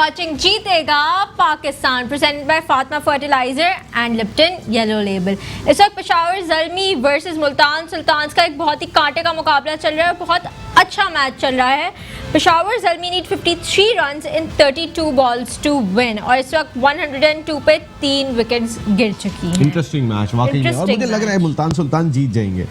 watching जीतेगा Pakistan presented by Fatima fertiliser and Lipton Yellow Label. इस वक्त पेशावर ज़ल्मी वर्सेस मुल्तान सुल्तान्स का एक बहुत ही कांटे का मुकाबला चल रहा है, बहुत अच्छा मैच चल रहा है। Peshawar Zalmi need 53 runs in 32 balls to win और इस वक्त 102 पे 3 विकेट्स गिर चुकी हैं। इंटरेस्टिंग मैच वाकई में, और मुझे लग रहा है मुल्तान सुल्तान जीत जाएंगे।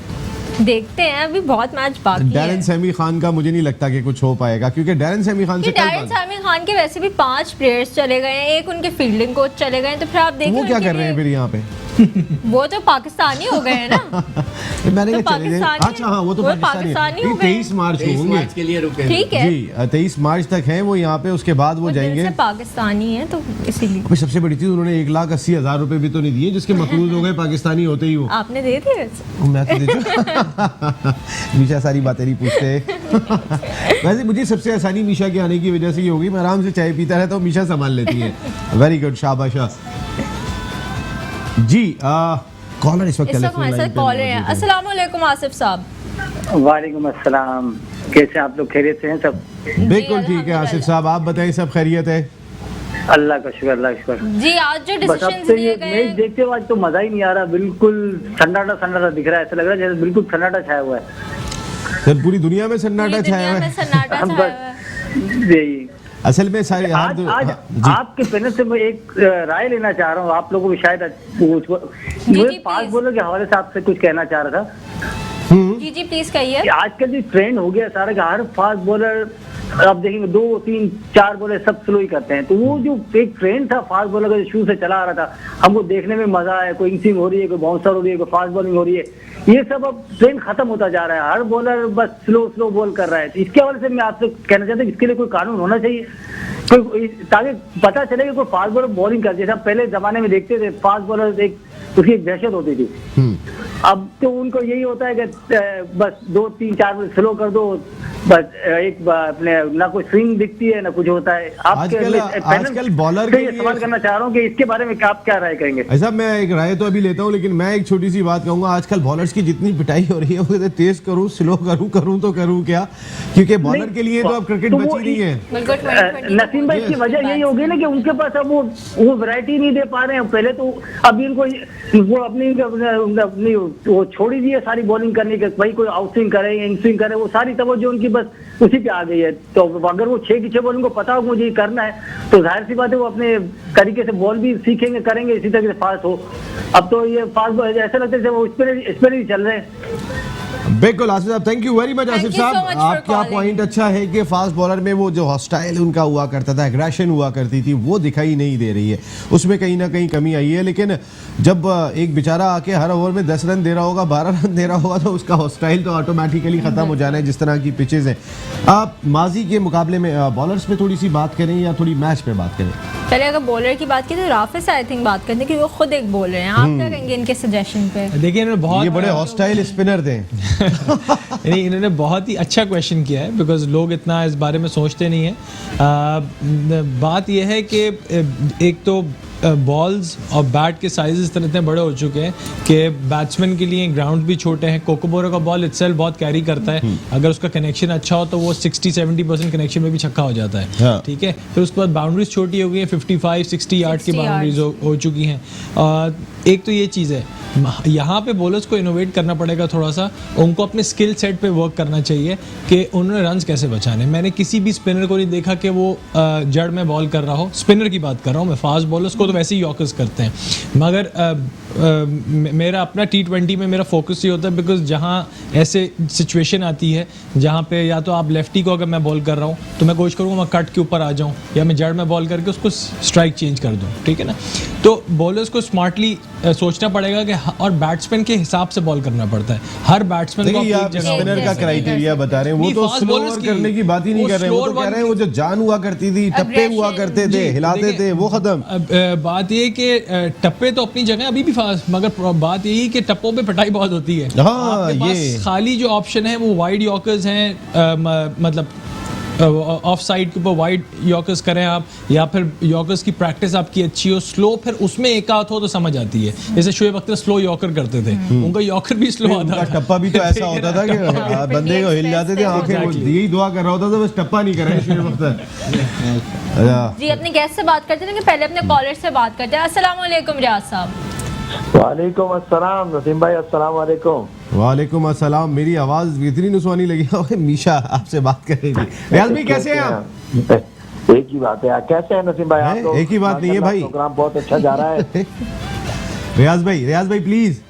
देखते हैं, अभी बहुत मैच बाकी है। डैरेन सैमी खान का मुझे नहीं लगता कि कुछ हो पाएगा, क्योंकि डैरेन सैमी खान से डैरेन सैमी खान के वैसे भी 5 प्लेयर्स चले गए हैं, एक उनके फील्डिंग कोच चले गए हैं, तो फिर आप देखिए वो क्या कर रहे हैं फिर यहाँ पे। वो तो पाकिस्तानी हो गए हैं ना। मैंने तो चले गए। अच्छा हाँ, वो तो पाकिस्तानी हो गए। 23 मार्च को होंगे, के लिए रुके ठीक है जी 23 मार्च तक हैं वो यहाँ पे, उसके बाद वो जाएंगे। पाकिस्तानी है तो इसीलिए। सबसे बड़ी चीज उन्होंने 1,80,000 रुपए भी तो नहीं दिए जिसके मकरूज हो गए पाकिस्तानी होते ही हो। आपने दे दिए वैसे? मैं तो दे मीशा सारी बातें नहीं पूछते। वैसे मुझे सबसे आसानी मीशा के आने की वजह से ये होगी, मैं आराम से चाय पीता रहता हूँ, मीशा संभाल लेती है। वेरी गुड, शाबाश जी। कॉलर इस वक्त हमारे साथ कॉलर है। अस्सलाम वालेकुम आसिफ साहब। वालेकुम अस्सलाम, कैसे आप लोग खैरियत से हैं सब? बिल्कुल ठीक है आसिफ साहब, आप बताइए सब खैरियत है? अल्लाह का शुक्र, अल्लाह का शुक्र जी। आज जो बस अब डिसीजंस तो लिए ये गए मैच देखते हुए आज तो मजा ही नहीं आ रहा, बिल्कुल सन्नाटा सन्नाटा दिख रहा है, ऐसा लग रहा है जैसे बिल्कुल सन्नाटा छाया हुआ है। सर पूरी दुनिया में सन्नाटा छाया हुआ है। बस यही असल में सारे आज आपके पैनल से मैं एक राय लेना चाह रहा हूँ, आप लोगों को शायद मुझे फास्ट बॉलर के हवाले से आपसे कुछ कहना चाह रहा था। जी जी प्लीज कहिए। आजकल जो ट्रेंड हो गया सारा का, हर फास्ट बॉलर आप देखेंगे 2, 3, 4 बॉलर सब स्लो ही करते हैं, तो वो जो एक ट्रेंड था फास्ट बॉलर का जो शुरू से चला आ रहा था, हमको देखने में मजा आया, कोई इंसिंग हो रही है, कोई बाउंसर हो रही है, कोई फास्ट बॉलिंग हो रही है, ये सब अब ट्रेंड खत्म होता जा रहा है, हर बॉलर बस स्लो बॉल कर रहा है। तो इसके हवाले से मैं आपसे कहना चाहता हूँ इसके लिए कोई कानून होना चाहिए, कोई ताकि पता चले कि कोई फास्ट बॉलर बॉलिंग कर, जैसे हम पहले जमाने में देखते थे फास्ट बॉलर एक उसकी एक दहशत होती थी। अब तो उनको यही होता है कि बस 2, 3, 4 बॉल स्लो कर दो, बस एक अपने ना कोई स्विंग दिखती है ना कुछ होता है। आजकल बॉलर के लिए सवाल करना चाह रहा हूँ कि इसके बारे में आप क्या राय करेंगे? ऐसा मैं एक राय तो अभी लेता हूँ, लेकिन मैं एक छोटी सी बात कहूंगा। आजकल बॉलर्स की जितनी पिटाई हो रही है वो तेज करूँ स्लो करूँ तो करूँ क्या, क्योंकि बॉलर के लिए तो अब क्रिकेट बची नहीं है। नसीम भाई, इसकी वजह यही होगी ना कि उनके पास अब वो वैरायटी नहीं दे पा रहे हैं। पहले तो अभी इनको वो अपनी वो छोड़ी दी है सारी बॉलिंग करने के, भाई कोई आउट स्विंग करे इन स्विंग करे, वो सारी तवज्जो उनकी बस उसी पे आ गई है। तो अगर वो 6 की 6 बॉलिंग को पता हो मुझे ये करना है, तो जाहिर सी बात है वो अपने तरीके से बॉल भी सीखेंगे, करेंगे इसी तरीके से फास्ट हो। अब तो ये फास्ट बॉल ऐसा लगता है वो इस पर ही चल रहे हैं। बिल्कुल आसिफ साहब, thank you very much Asif साहब। आपका पॉइंट अच्छा है कि फास्ट बॉलर में वो जो हॉस्टाइल उनका हुआ करता था, एग्रेशन हुआ करती थी, वो दिखाई नहीं दे रही है, उसमें कहीं ना कहीं कमी आई है। लेकिन जब एक बेचारा आके हर ओवर में 10 रन दे रहा होगा, 12 रन दे रहा होगा, तो उसका हॉस्टाइल तो ऑटोमेटिकली खत्म हो जाना है, जिस तरह की पिचेज हैं। आप माजी के मुकाबले में बॉलर्स पे थोड़ी सी बात करें या थोड़ी मैच पे बात करें? पहले अगर बॉलर की बात की तो राफिज आई थिंक बात करते हैं कि वो खुद एक बॉलर हैं। आप क्या कहेंगे इनके सजेशन पे? देखिए ये बड़े हॉस्टाइल स्पिनर थे। इन्होंने बहुत ही अच्छा क्वेश्चन किया है, बिकॉज लोग इतना इस बारे में सोचते नहीं है। बात यह है कि एक तो बॉल्स और बैट के साइजेस इतने बड़े हो चुके हैं कि बैट्समैन के लिए ग्राउंड भी छोटे हैं। कोकोबोरा का बॉल इटसेल्फ बहुत कैरी करता है, अगर उसका कनेक्शन अच्छा हो तो वो 60-70% कनेक्शन में भी छक्का हो जाता है। ठीक है, फिर उसके बाद बाउंड्रीज छोटी हो गई हैं, 55-60 यार्ड की बाउंड्रीज हो चुकी हैं। एक तो ये चीज़ है, यहाँ पे बॉलर्स को इनोवेट करना पड़ेगा थोड़ा सा, उनको अपने स्किल सेट पे वर्क करना चाहिए कि उन्होंने रन्स कैसे बचाने। मैंने किसी भी स्पिनर को नहीं देखा कि वो जड़ में बॉल कर रहा हो, स्पिनर की बात कर रहा हूँ मैं, फास्ट बॉलर्स को तो वैसे ही यॉर्कर्स करते हैं, मगर मेरा अपना T20 में मेरा फोकस ये होता है, बिकॉज जहाँ ऐसे सिचुएशन आती है जहाँ पे या तो आप लेफ्टी को अगर मैं बॉल कर रहा हूँ तो मैं कोशिश करूँगा मैं कट के ऊपर आ जाऊँ, या मैं जड़ में बॉल करके उसको स्ट्राइक चेंज कर दूँ। ठीक है ना, तो बॉलर्स को स्मार्टली सोचना पड़ेगा कि, और बैट्समैन के हिसाब से बॉल करना पड़ता है। हर बैट्समैन को स्पिनर का क्राइटेरिया बता रहे हैं, वो तो स्लो ओवर करने की बात ही नहीं कर रहे हैं, वो तो कह रहे हैं वो जो जान हुआ करती थी, टप्पे हुआ करते थे, हिलाते थे, वो खत्म। बात ये कि टप्पे तो अपनी जगह अभी भी फास्ट, मगर बात यही कि टप्पों पे पिटाई बहुत होती है। हाँ, आपके पास खाली जो ऑप्शन है वो वाइड यॉर्कर्स हैं, मतलब ऑफ साइड के ऊपर वाइड यॉर्कर्स करें आप, या फिर यॉर्कर्स की प्रैक्टिस आपकी अच्छी हो, स्लो फिर उसमें एक आध हो तो समझ आती है। जैसे शोएब अख्तर स्लो यॉर्कर करते थे, उनका यॉर्कर भी स्लो आता था, टप्पा भी तो ऐसा होता था कि बंदे को हिल जाते थे आंखें, यही दुआ कर रहा होता था बस टप्पा नहीं करे शोएब अख्तर। जी अपने गेस्ट से बात करते हैं कि पहले अपने कॉलर से बात करते हैं। अस्सलाम वालेकुम रियाज साहब। वालेकुम अस्सलाम नसीम भाई, अस्सलाम वालेकुम। वालेकुम अस्सलाम। मेरी आवाज इतनी नुसवानी लगी है, मीशा आपसे बात कर रही थी। रियाज भाई कैसे हैं आप? एक ही बात है, कैसे हैं नसीम भाई आप? तो एक ही बात नहीं है भाई, प्रोग्राम बहुत अच्छा जा रहा है। रियाज भाई प्लीज।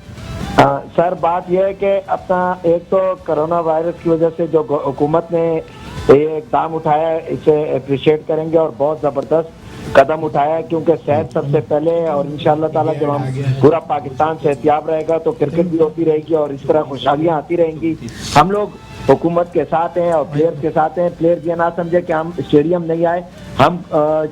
सर बात यह है कि अपना एक तो कोरोना वायरस की वजह से जो हुकूमत ने ये इकदाम उठाया है, इसे अप्रिशिएट करेंगे और बहुत जबरदस्त कदम उठाया है, क्योंकि सेहत सबसे पहले है। और इंशाअल्लाह ताला जब हम पूरा पाकिस्तान सेहतियाब रहेगा तो क्रिकेट भी होती रहेगी और इस तरह खुशहालियां आती रहेंगी। हम लोग हुकूमत के साथ हैं और प्लेयर्स के साथ हैं। प्लेयर्स ये ना समझे कि हम स्टेडियम नहीं आए, हम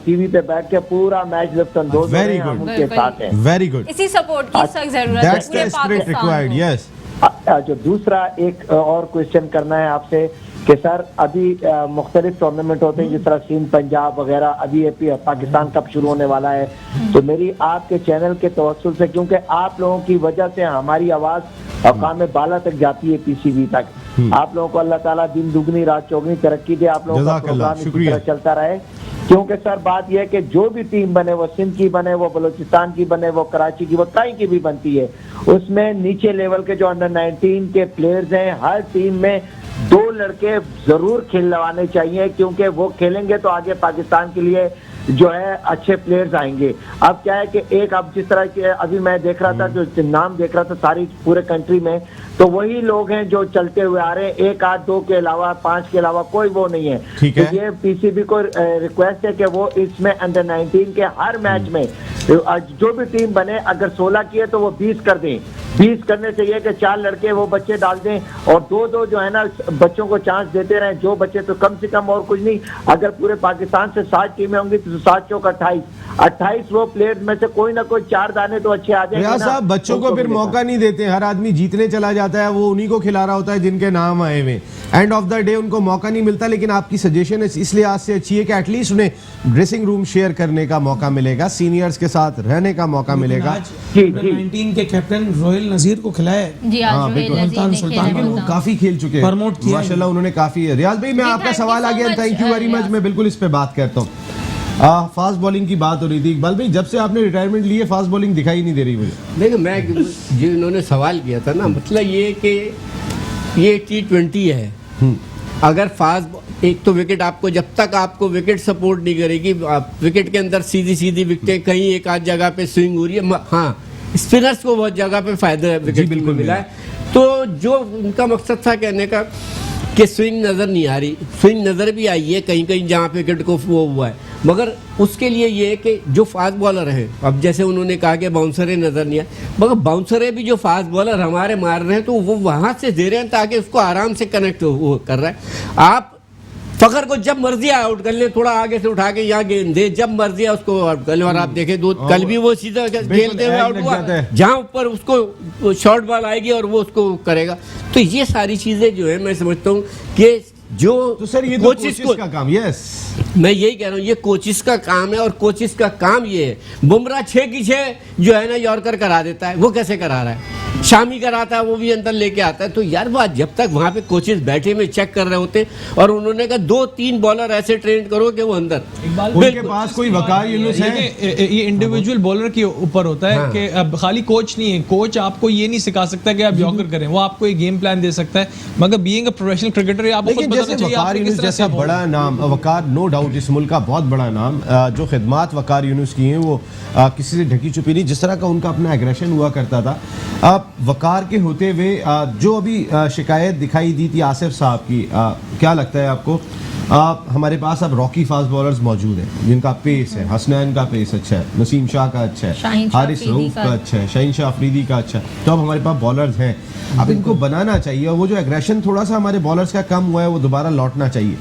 टीवी पे बैठ के पूरा मैच लुत्फ अंदोज हैं, हम उनके साथ हैं। वेरी गुड, इसी सपोर्ट की सख्त जरूरत है पूरे पाकिस्तान को। यस। जो दूसरा एक और क्वेश्चन करना है आपसे कि सर अभी मुख्तलिफ टूर्नामेंट होते हैं जिस तरह सिंध पंजाब वगैरह, अभी पाकिस्तान कप शुरू होने वाला है, तो मेरी आपके चैनल के तवस्सुल से, क्योंकि आप लोगों की वजह से हमारी आवाज़ अक़ाम बाला तक जाती है, पीसीबी तक। आप लोगों को अल्लाह ताला दिन दुगनी रात चौगनी तरक्की दे, आप लोगों का प्रोग्राम इसी तरह चलता रहे। क्योंकि सर बात यह है कि जो भी टीम बने, वो सिंध की बने, वो बलूचिस्तान की बने, वो कराची की, वो कहीं की भी बनती है, उसमें नीचे लेवल के जो अंडर 19 के प्लेयर्स हैं, हर टीम में 2 लड़के जरूर खिलवाने चाहिए, क्योंकि वो खेलेंगे तो आगे पाकिस्तान के लिए जो है अच्छे प्लेयर्स आएंगे। अब क्या है कि एक अब जिस तरह के अभी मैं देख रहा था, जो नाम देख रहा था सारी पूरे कंट्री में, तो वही लोग हैं जो चलते हुए आ रहे हैं, 1 8 2 के अलावा 5 के अलावा कोई वो नहीं है। तो ये पीसीबी को रिक्वेस्ट है कि वो इसमें अंडर 19 के हर मैच में जो भी टीम बने, अगर 16 की है तो वो 20 कर दें। 20 करने से ये कि 4 लड़के वो बच्चे डाल दें और 2-2 जो है ना बच्चों को चांस देते रहें, जो बच्चे तो कम से कम और कुछ नहीं, अगर पूरे पाकिस्तान से 60 टीमें होंगी तो 7 चौक 28 वो प्लेयर्स में से कोई ना कोई 4 दाने तो अच्छे आ जाएंगे ना। साहब बच्चों को फिर मौका नहीं देते, हर आदमी जीतने चला जाता है, वो उन्हीं को खिला रहा होता है जिनके नाम आए हुए, एंड ऑफ द डे उनको मौका नहीं मिलता। लेकिन आपकी सजेशन इसलिए आज से अच्छी है कि एटलीस्ट उन्हें ड्रेसिंग रूम शेयर करने का मौका मिलेगा, सीनियर्स के साथ रहने का मौका मिलेगा। 19 के कैप्टन रोहिल नजीर को खिलाया जी, आज मुल्तान सुल्तान वो काफी खेल चुके हैं, प्रमोट किया माशाल्लाह उन्होंने काफी। रियाज भाई मैं आपका सवाल आ गया, थैंक यू वेरी मच, मैं बिल्कुल इस पे बात करता हूँ। फास्ट बॉलिंग की बात हो रही थी इकबाल भाई, जब से आपने रिटायरमेंट ली है फास्ट बॉलिंग दिखाई नहीं दे रही मुझे। देखो मैं जो इन्होंने सवाल किया था ना, मतलब ये कि ये T20 है, अगर फास्ट एक तो विकेट आपको, जब तक आपको विकेट सपोर्ट नहीं करेगी, विकेट के अंदर सीधी सीधी विकेटें, कहीं एक आध जगह पे स्विंग हो रही है, हाँ स्पिनर्स को बहुत जगह पे फायदा विकेट बिल्कुल मिला है। तो जो उनका मकसद था कहने का कि स्विंग नज़र नहीं आ रही, स्विंग नज़र भी आई है कहीं कहीं जहाँ पे विकेट को वो हुआ है, मगर उसके लिए ये है कि जो फास्ट बॉलर हैं, अब जैसे उन्होंने कहा कि बाउंसरें नज़र नहीं आए, मगर बाउंसरें भी जो फास्ट बॉलर हमारे मार रहे हैं तो वो वहाँ से दे रहे हैं ताकि उसको आराम से कनेक्ट वो कर रहा है। आप फखर को जब मर्जी आउट कर ले, थोड़ा आगे से उठा के यहाँ गेंद दे, जब मर्जी उसको आउट कर ले। और आप देखें कल भी वो सीधा खेलते हुए आउट हुआ, जहाँ ऊपर उसको शॉर्ट बॉल आएगी और वो उसको करेगा। तो ये सारी चीजें जो है मैं समझता हूँ कि जो तो सर ये कोचिस का काम, यस मैं यही कह रहा हूँ, ये कोचिस का काम है। और कोचिस का काम ये है, बुमराह 6 की 6 जो है ना यॉर्कर करा देता है, वो कैसे करा रहा है, शामी कराता है, वो भी अंदर लेके आता है। तो यार बात जब तक वहां पे कोचेस बैठे में चेक कर रहे होते, और उन्होंने कहा 2-3 बॉलर ऐसे ट्रेन करो कि वो अंदर, उनके पास कोई वकार यूनुस है। ये इंडिविजुअल बॉलर के ऊपर होता है कि अब खाली कोच नहीं है, कोच आपको ये नहीं सिखा सकता कि आप यॉर्कर करें, वो आपको एक गेम प्लान दे सकता है, मगर बीइंग अ प्रोफेशनल क्रिकेटर आपको खुद बताना चाहिए। वकार यूनुस जैसा बड़ा नाम, वकार नो डाउट इस मुल्क का बहुत बड़ा नाम, जो खिदमात वकार यूनुस की हैं वो किसी से ढकी छुपी नहीं, जिस तरह का उनका अपना एग्रेशन हुआ करता था। वकार के होते हुए जो अभी शिकायत दिखाई दी थी आसिफ साहब की, क्या लगता है आपको? हमारे पास अब रॉकी फास्ट बॉलर्स मौजूद हैं जिनका पेस है, हसनैन का पेस अच्छा है, नसीम शाह का अच्छा है, हारिस रऊफ का अच्छा है, शाहीन शाह अफरीदी का अच्छा है। तो अब हमारे पास बॉलर्स हैं, अब इनको बनाना चाहिए, और वो जो एग्रेशन थोड़ा सा हमारे बॉलर्स का कम हुआ है वो दोबारा लौटना चाहिए।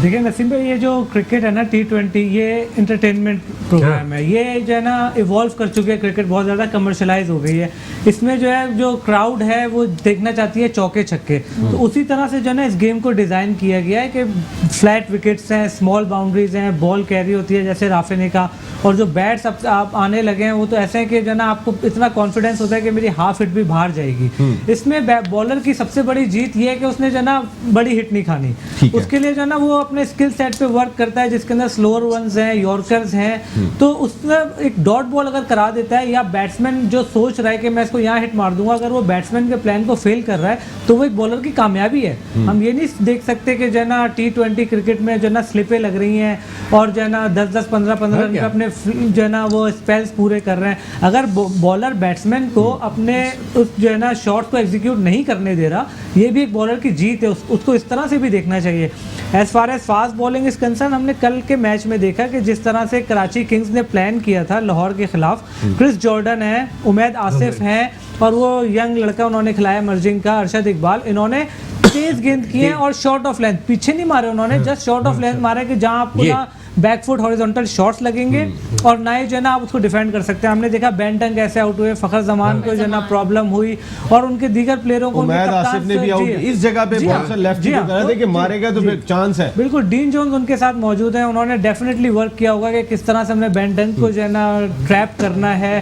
देखिए नसीम भाई, ये जो क्रिकेट है ना T20, ये इंटरटेनमेंट प्रोग्राम है। ये जो है ना इवॉल्व कर चुके हैं, क्रिकेट बहुत ज़्यादा कमर्शलाइज हो गई है। इसमें जो है जो क्राउड है वो देखना चाहती है चौके छक्के, तो उसी तरह से जो है ना इस गेम को डिज़ाइन किया गया है कि फ्लैट विकेट्स हैं, स्मॉल बाउंड्रीज हैं, बॉल कैरी होती है जैसे राफेने का, और जो बैट्स अब आप आने लगे हैं वो तो ऐसे हैं कि जो है ना आपको इतना कॉन्फिडेंस होता है कि मेरी हाफ हिट भी बाहर जाएगी। इसमें बॉलर की सबसे बड़ी जीत ये है कि उसने जो है ना बड़ी हिट नहीं खानी, उसके लिए जो है ना वो अपने स्किल सेट पे वर्क करता है, जिसके अंदर स्लोअर वंस हैं, यॉर्कर्स हैं, तो उसने एक डॉट बॉल अगर करा देता है, या बैट्समैन जो सोच रहा है कि मैं इसको यहाँ हिट मार दूंगा, अगर वो बैट्समैन के प्लान को फेल कर रहा है तो वो एक बॉलर की कामयाबी है। हम ये नहीं देख सकते कि जो है ना T20 क्रिकेट में जो है ना स्लिपें लग रही हैं और जो है ना 10-10, 15-15 रन पे अपने जो है ना वो स्पेल्स पूरे कर रहे हैं। अगर बॉलर बैट्समैन को अपने उस जो है ना शॉट को एग्जीक्यूट नहीं करने दे रहा, ये भी एक बॉलर की जीत है, उसको इस तरह से भी देखना चाहिए। As far as fast bowling is concern, हमने कल के मैच में देखा कि जिस तरह से कराची किंग्स ने प्लान किया था लाहौर के खिलाफ, क्रिस जॉर्डन है, उमैद आसिफ है, और वो यंग लड़का उन्होंने खिलाया मर्जिंग का, अरशद इकबाल, इन्होंने तेज गेंद किए और शॉर्ट ऑफ लेंथ, पीछे नहीं मारे उन्होंने, जस्ट शॉर्ट ऑफ लेंथ मारे कि जहां आपको ना बैकफुट हॉरिजॉन्टल शॉट्स लगेंगे और ना ही जो है ना आप उसको डिफेंड कर सकते हैं। हमने देखा बेंटन कैसे आउट हुए, फखर जमान को जो है ना प्रॉब्लम हुई, और उनके दीगर प्लेयरों को आसिफ ने भी आउट इस जगह पे बॉक्सर लेफ्ट की तरह देखिए मारेगा तो फिर चांस है। बिल्कुल, डीन जोन्स उनके साथ मौजूद हैं, उन्होंने डेफिनेटली वर्क किया होगा कि किस तरह से हमने बेंटन को जो है ना ट्रैप करना है।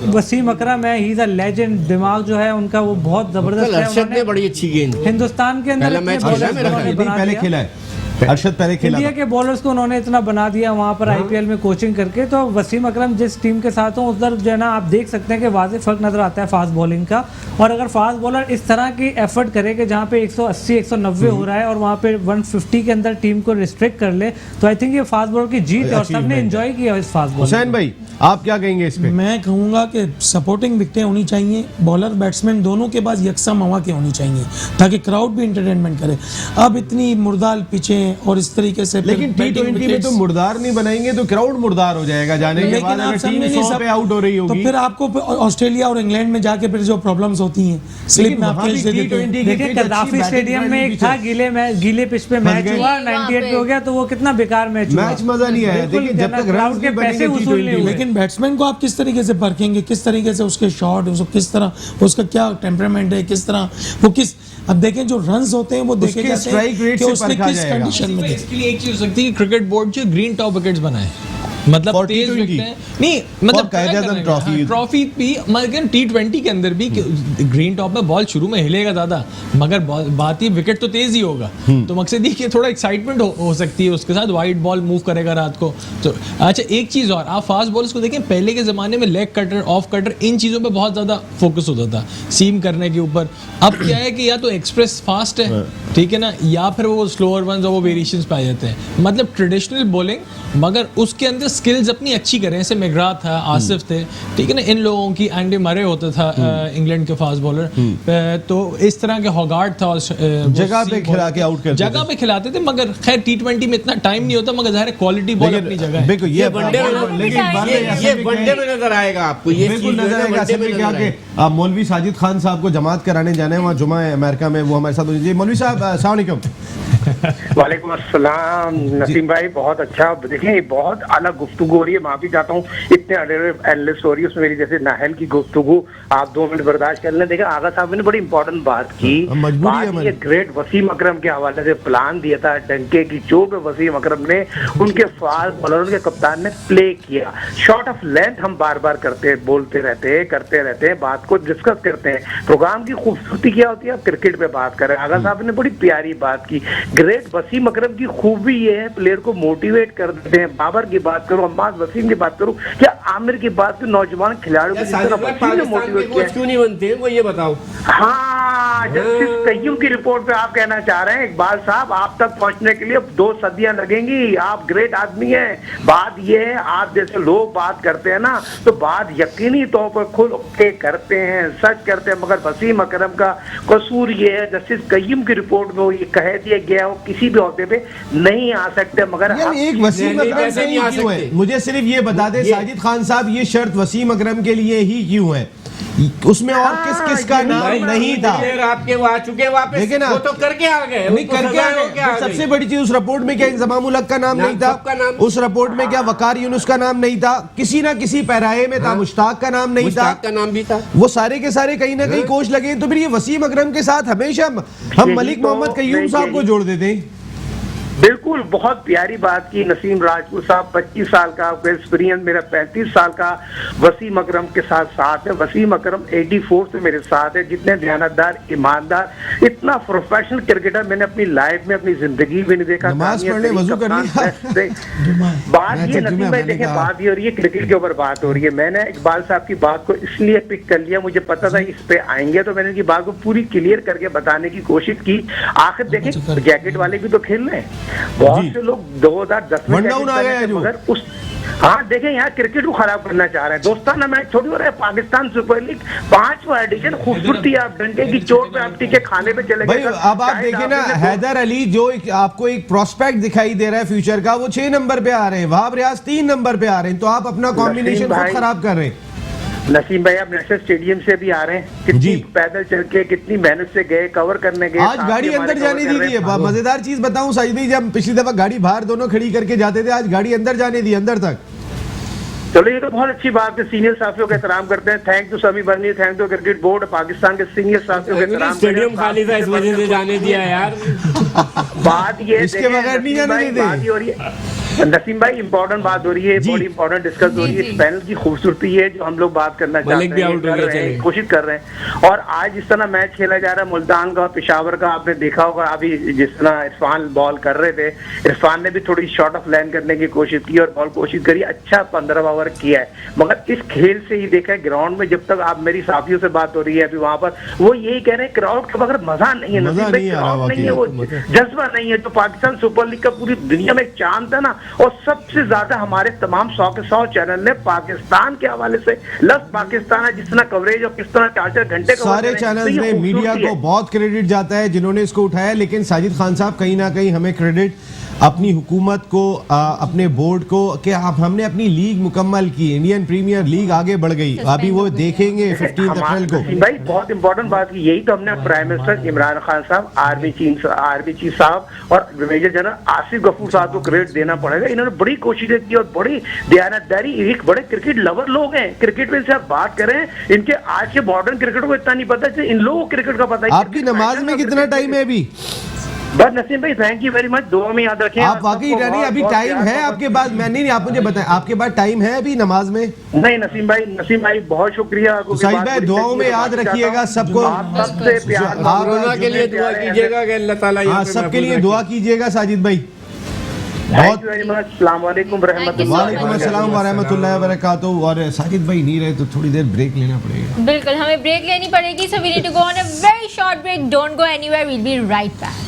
वसीम अकरम है, ही इज अ लेजेंड, दिमाग जो है उनका वो बहुत जबरदस्त है। उन्होंने बड़ी अच्छी गेंद हिंदुस्तान के अंदर पहले खेला है, अरशद पहले खेला, इंडिया के बॉलर्स को उन्होंने इतना बना दिया वहाँ पर आईपीएल में कोचिंग करके। तो वसीम अकरम जिस टीम के साथ हो उधर जो है ना आप देख सकते हैं कि वाज़ेह फर्क नजर आता है फास्ट बॉलिंग का। और अगर फास्ट बॉलर इस तरह की एफर्ट करे कि जहाँ पे 180 190 हो रहा है और वहाँ पे 150 के अंदर टीम को रिस्ट्रिक्ट कर ले, तो आई थिंक ये फास्ट बॉलर की जीत है और सबने एंजॉय किया इस फास्ट बॉलर। हुसैन भाई आप क्या कहेंगे इस पे? मैं कहूंगा कि सपोर्टिंग विकेटें होनी चाहिए, बॉलर बैट्समैन दोनों के पास यकसा मौके होनी चाहिए ताकि क्राउड भी एंटरटेनमेंट करे। अब इतनी मुर्दार पिचें और इस तरीके से, लेकिन T20 में तो मुर्दार नहीं बनाएंगे तो क्राउड मुर्दार हो जाएगा जाने के बाद, अगर टीम 100 पे आउट हो रही होगी तो फिर आपको ऑस्ट्रेलिया और इंग्लैंड में जाके फिर जो प्रॉब्लम्स होती हैं, स्लिप में आप खेल देते हैं। देखिए कद्दाफी स्टेडियम में एक था गीले पिच पे मैच हुआ, 98 पे हो गया, तो वो कितना बेकार मैच हुआ, मैच मजा नहीं आया। देखिए जब तक क्राउड के पैसे वसूल नहीं हुए। लेकिन बैट्समैन को आप किस तरीके से परखेंगे, किस तरीके से उसके शॉट, उसको किस तरह उसका क्या टेम्परामेंट है, किस तरह वो किस, अब देखें जो रन्स होते हैं वो देखे जाते हैं कि उसने किस कंडीशन में। इसके लिए एक चीज हो सकती है कि क्रिकेट बोर्ड जो ग्रीन टॉप विकेट्स बनाए, मतलब तेज विकेट हैं, नहीं मतलब ट्रॉफी भी, मगर T20 के अंदर भी ग्रीन टॉप में बॉल शुरू में हिलेगा ज्यादा, मगर बात ही विकेट तो तेज ही होगा, तो मकसद ये कि थोड़ा एक्साइटमेंट हो सकती है उसके साथ, वाइड बॉल मूव करेगा रात को। तो अच्छा एक चीज और, आप फास्ट बॉलर्स को देखें, पहले के जमाने में लेग कटर, ऑफ कटर, इन चीजों पे बहुत ज्यादा फोकस होता था, सीम करने के ऊपर। अब क्या है कि या तो एक्सप्रेस फास्ट है, ठीक है ना, या फिर वो स्लोअर वंस और वो वेरिएशंस पाए जाते हैं, मतलब ट्रेडिशनल बॉलिंग, मगर उसके अंदर स्किल्स अपनी अच्छी करें। जैसे मेगरा था, आसिफ थे, ठीक है ना, इन लोगों की, एंडी मरे होता था इंग्लैंड के फास्ट बॉलर, तो इस तरह के हॉगार्ड था, जगह पे खिला के आउट करते, जगह पे खिलाते थे, मगर खैर T20 में इतना टाइम नहीं होता, मगर ज़ाहिर है क्वालिटी बॉल अपनी जगह है। बिल्कुल ये वनडे में नजर आएगा आपको, ये बिल्कुल नजर आएगा। असल में क्या कि आप मौलवी साजिद खान साहब को जमात कराने जाना है, वहाँ जुमा है अमेरिका में, वो हमारे साथ हो। मौलवी साहब अस्सलाम वालेकुम। वालेकुम अस्सलाम नसीम भाई, बहुत अच्छा। देखिए बहुत अलग गुफ्तगू हो रही है, माफी चाहता हूँ इतने एनालिस्ट हो रही है, उसमें मेरी जैसे नाहल की गुफ्तगू आप 2 मिनट बर्दाश्त कर लें। देखा आगा साहब ने बड़ी इंपॉर्टेंट बात की, ये ग्रेट वसीम अकरम के हवाले से प्लान दिया था, डंके की चोट पे वसीम अकरम ने उनके फास्ट बॉलर के कप्तान ने प्ले किया, शॉट ऑफ लेंथ हम बार बार बोलते रहते हैं, बात को डिस्कस करते हैं। प्रोग्राम की खूबसूरती क्या होती है, आप क्रिकेट पे बात करें, आगा साहब ने बड़ी प्यारी बात की। ग्रेट वसीम अकरम की खूबी ये है, प्लेयर को मोटिवेट कर देते हैं। बाबर की बात करूं, अम्माद वसीम की बात करूं, क्या आमिर की बात करूं, नौजवान खिलाड़ियों की मोटिवेट किया, क्यों नहीं बनते वो ये बताओ। हाँ, जस्टिस कय्यूम की रिपोर्ट पे आप कहना चाह रहे हैं इकबाल साहब, आप तक पहुंचने के लिए 2 सदियां लगेंगी, आप ग्रेट आदमी हैं। बात ये है, आप जैसे लोग बात करते हैं ना, तो बात यकीनी तौर पर खुल के करते हैं, सच करते हैं, मगर वसीम अकरम का कसूर ये है, जस्टिस कय्यूम की रिपोर्ट में वो ये कह दिया गया, वो किसी भी अहदे पे नहीं आ सकते। मगर एक वसीम अकरम से ही क्यों है, मुझे सिर्फ ये बता दे साजिद खान साहब, ये शर्त वसीम अकरम के लिए ही क्यों है? उसमें और किस का नाम नहीं था। आपके वो आ चुके वापस, देखिए ना, वो तो करके आ गए, नहीं करके आ गए। सबसे बड़ी चीज, उस रिपोर्ट में क्या इंजमाम उल हक का नाम नहीं था, उस रिपोर्ट में क्या वकार यूनुस का नाम नहीं था, किसी ना किसी पैराए में था मुश्ताक का नाम नहीं था, का नाम भी था। वो सारे के सारे कहीं ना कहीं कोच लगे। तो फिर ये वसीम अकरम के साथ हमेशा हम मलिक मोहम्मद कयूम साहब को जोड़ देते हैं। बिल्कुल, बहुत प्यारी बात की नसीम राजपूत साहब। 25 साल का आपका एक्सपीरियंस, मेरा 35 साल का वसीम अकरम के साथ है। वसीम अकरम 84 से मेरे साथ है। जितने दयानतदार, ईमानदार, इतना प्रोफेशनल क्रिकेटर मैंने अपनी लाइफ में, अपनी जिंदगी में नहीं देखा। नमाज पढ़ने वजू करनी बात ये नसीम भाई देखें, बात ये हो रही है क्रिकेट के ऊपर बात हो रही है। मैंने इकबाल साहब की बात को इसलिए पिक कर लिया, मुझे पता था इस पे आएंगे, तो मैंने इनकी बात को पूरी क्लियर करके बताने की कोशिश की। आखिर देखें, जैकेट वाले भी तो खेल रहे हैं। बहुत से लोग 2010 में मगर उस, हाँ देखें, यहाँ क्रिकेट को खराब करना चाह रहे हैं। दोस्ताना मैच थोड़ी हो रहा है। पाकिस्तान सुपर लीग 5वां एडिशन, खूबसूरती आप डंडे की चोट पे आप टीके खाने पे चले गए। अब आप देखें ना, हैदर अली जो आपको एक प्रोस्पेक्ट दिखाई दे रहा है फ्यूचर का, वो 6 नंबर पे आ रहे हैं, वहाब रियाज 3 नंबर पे आ रहे हैं। तो आप अपना कॉम्बिनेशन खुद खराब कर रहे हैं। नसीम भाई, आप नेशनल स्टेडियम से भी आ रहे हैं, कितनी पैदल चल के, कितनी मेहनत से गए, कवर करने गए। आज गाड़ी अंदर जाने दी है। मजेदार चीज बताऊं साजिद भाई, जब पिछली दफा गाड़ी बाहर दोनों खड़ी करके जाते थे, आज गाड़ी अंदर जाने दी, अंदर तक। चलो, ये तो बहुत अच्छी बात है। सीनियर साथियों का एहतराम करते हैं। Thank you Sami Burney, thank you cricket board, Pakistan के सीनियर साथियों का एहतराम। स्टेडियम खाली था, इस वजह से जाने दिया यार। बात ये, इसके बगैर नहीं जाने देते। बात हो रही है नसीम भाई, इंपॉर्टेंट बात हो रही है, बड़ी इंपॉर्टेंट डिस्कस हो रही है। इस पैनल की खूबसूरती है जो हम लोग बात करना चाहते हैं, कोशिश कर रहे हैं। और आज जिस तरह मैच खेला जा रहा है मुल्तान का, पेशावर का, आपने देखा होगा अभी जिस तरह इरफान बॉल कर रहे थे, इरफान ने भी थोड़ी शॉर्ट ऑफ लाइन करने की कोशिश की और बॉल कोशिश करी, अच्छा 15 ओवर किया है। मगर इस खेल से ही देखा है, ग्राउंड में जब तक आप मेरी साथियों से बात हो रही है अभी वहां पर, वो यही कह रहे हैं क्राउड के बगैर मजा नहीं है, क्राउड नहीं है, वो जज्बा नहीं है। तो पाकिस्तान सुपर लीग का पूरी दुनिया में एक चांद था ना, और सबसे ज्यादा हमारे तमाम 100 के 100 चैनल ने पाकिस्तान के हवाले से लफ्ज पाकिस्तान है, जिस तरह कवरेज और किस तरह 4-4 घंटे सारे चैनल ने, मीडिया को बहुत क्रेडिट जाता है जिन्होंने इसको उठाया। लेकिन साजिद खान साहब, कहीं ना कहीं हमें क्रेडिट अपनी हुकूमत को, अपने बोर्ड को, कि हमने अपनी लीग मुकम्मल की, इंडियन प्रीमियर लीग आगे बढ़ गई। अभी वो देखेंगे 15 अप्रैल को। भाई बहुत इंपॉर्टेंट बात की, यही तो हमने प्राइम मिनिस्टर इमरान खान साहब, आर्मी चीफ साहब और मेजर जनरल आसिफ गफूर साहब को क्रेडिट देना पड़ेगा। इन्होंने बड़ी कोशिशें की और बड़ी दयानतदारी, एक बड़े क्रिकेट लवर लोग हैं। क्रिकेट में से आप बात करें, इनके आज के मॉडर्न क्रिकेट को इतना नहीं पता, इन लोगों को क्रिकेट का पता है। आपकी नमाज में कितना टाइम है अभी? बस नसीम भाई, थैंक यू वेरी मच, दुआ में याद रखें। आप वाकई नहीं, अभी टाइम है आपके पास? मैं नहीं, आप मुझे बताएं, आपके पास टाइम है अभी नमाज में? नहीं नसीम भाई बहुत शुक्रिया। साहिब भाई, दुआओं में याद रखिएगा सबको, सबसे प्यार कोरोना के लिए दुआ कीजिएगा कि अल्लाह ताला यहाँ पे सबके लिए दुआ कीजिएगा साजिद भाई। बहुत अस्सलाम वालेकुम वरहमतुल्लाहि वबरकातुहू। और साजिद भाई नहीं रहे तो थोड़ी देर ब्रेक लेना पड़ेगा। बिल्कुल, हमें ब्रेक लेनी पड़ेगी। So we need to go on a very short break. Don't go anywhere, we will be right back.